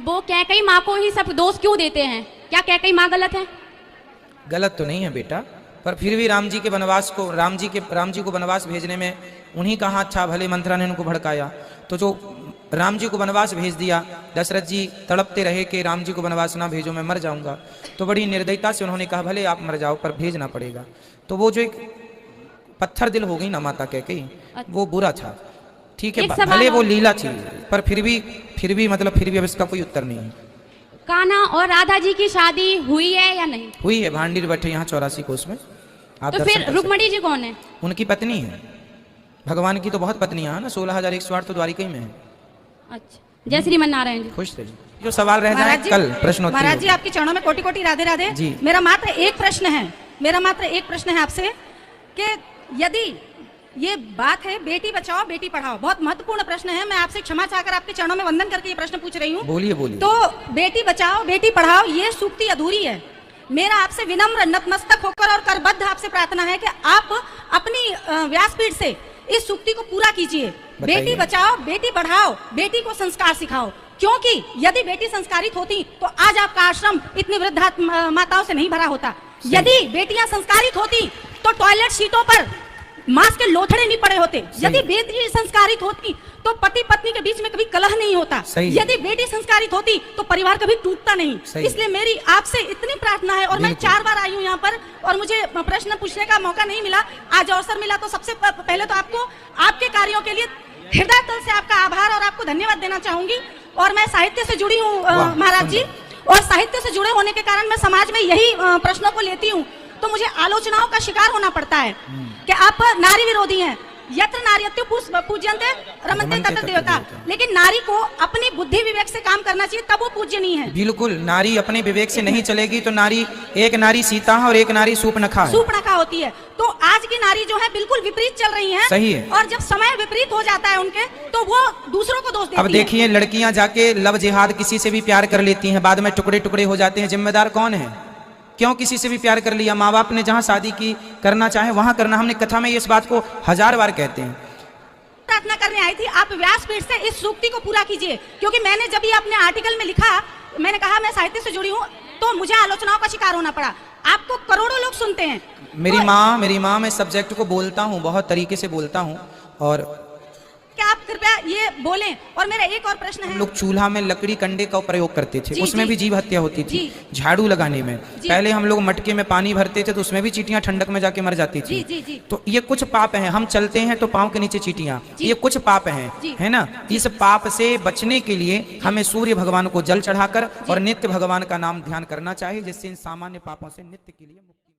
वो कैकई माँ को ही सब दोष क्यों देते हैं? क्या कैकई माँ गलत है? गलत तो नहीं है बेटा, पर फिर भी राम जी को वनवास भेजने में उन्हीं कहा अच्छा भले मंत्रा ने उनको भड़काया, तो जो राम जी को वनवास भेज दिया, दशरथ जी तड़पते रहे कि राम जी को वनवास ना भेजो, मैं मर जाऊंगा। तो बड़ी निर्दयता से उन्होंने कहा भले आप मर जाओ पर भेजना पड़ेगा। तो वो जो एक पत्थर दिल हो गई ना माता कैकेयी, वो बुरा था। ठीक है, भले वो लीला थी, पर फिर भी अब इसका कोई उत्तर नहीं है। कान्हा और राधा जी की शादी हुई है या नहीं? हुई है, भांडीर बैठे यहाँ 84 कोस में। आप तो फिर रुक्मणी जी कौन है? उनकी पत्नी है। भगवान की तो बहुत पत्नियां हैं ना, 16,108 तो द्वारिका में है। अच्छा, जय श्रीमन नारायण जी। खुश रहिए। जो सवाल रह जाए कल प्रश्नोत्तरी। महाराज जी आपके चरणों में कोटि कोटि राधे राधे जी। मेरा मात्र एक प्रश्न है आपसे कि यदि ये बात है बेटी बचाओ बेटी पढ़ाओ, बहुत महत्वपूर्ण प्रश्न है, मैं आपसे क्षमा चाहकर आपके चरणों में वंदन करके ये प्रश्न पूछ रही हूँ। बोलिए। तो बेटी बचाओ बेटी पढ़ाओ ये सूक्ति अधूरी है। मेरा आपसे विनम्र नतमस्तक होकर और करबद्ध आपसे प्रार्थना है कि आप अपनी व्यासपीठ से इस सूक्ति को पूरा कीजिए। बेटी बचाओ बेटी पढ़ाओ, बेटी को संस्कार सिखाओ, क्योंकि यदि बेटी संस्कारित होती तो आज आपका आश्रम इतनी वृद्धा माताओं से नहीं भरा होता। यदि बेटियां संस्कारित होती तो टॉयलेट सीटों पर मांस के लोथड़े नहीं पड़े होते। यदि बेटी संस्कारित होती तो पति पत्नी के बीच में कभी कलह नहीं होता। यदि बेटी संस्कारित होती तो परिवार कभी टूटता नहीं। इसलिए मेरी आपसे इतनी प्रार्थना है, और मैं 4 बार आई हूँ यहाँ पर और मुझे प्रश्न पूछने का मौका नहीं मिला, आज अवसर मिला, तो सबसे पहले तो आपको आपके कार्यों के लिए हृदय तल से आपका आभार और आपको धन्यवाद देना चाहूंगी। और मैं साहित्य से जुड़ी हूँ महाराज जी, और साहित्य से जुड़े होने के कारण मैं समाज में यही प्रश्नों को लेती हूँ, तो मुझे आलोचनाओं का शिकार होना पड़ता है कि आप नारी विरोधी हैं। यत्र नार्यत्य पूज्यन्ते रमन्ते तत्र देवता, लेकिन नारी को अपनी बुद्धि विवेक से काम करना चाहिए, तब वो पूज्यनीय है। बिल्कुल, नारी अपने विवेक से नहीं चलेगी तो एक नारी सीता है और एक नारी सूर्पणखा होती है। तो आज की नारी जो है बिल्कुल विपरीत चल रही है। सही है। और जब समय विपरीत हो जाता है उनके, तो वो दूसरों को दोष देती है। अब देखिए, लड़कियां जाके लव जिहाद किसी से भी प्यार कर लेती हैं, बाद में टुकड़े टुकड़े हो जाते हैं, जिम्मेदार कौन है? क्यों किसी से भी प्यार कर लिया? माँ बाप ने जहाँ शादी की करना चाहे वहां करना। हमने कथा में इस बात को 1000 बार कहते हैं। प्रार्थना करने आई थी, आप व्यासपीठ से इस सूक्ति को पूरा कीजिए, क्योंकि मैंने जब ये अपने आर्टिकल में लिखा, मैंने कहा मैं साहित्य से जुड़ी हूँ, तो मुझे आलोचनाओं का शिकार होना पड़ा। आपको करोड़ों लोग सुनते हैं। मेरी माँ मैं सब्जेक्ट को बोलता हूँ, बहुत तरीके से बोलता हूँ। और क्या आप कृपया ये बोलें? और मेरा एक और प्रश्न है, लोग चूल्हा में लकड़ी कंडे का प्रयोग करते थे, उसमें भी जीव हत्या होती थी। झाड़ू लगाने में पहले हम लोग मटके में पानी भरते थे, तो उसमें भी चींटियां ठंडक में जाके मर जाती थी। तो ये कुछ पाप हैं। हम चलते हैं तो पांव के नीचे चींटियां, ये कुछ पाप हैं, है ना? इस पाप से बचने के लिए हमें सूर्य भगवान को जल चढ़ाकर और नित्य भगवान का नाम ध्यान करना चाहिए, जिससे इन सामान्य पापों से नित्य के लिए मुक्ति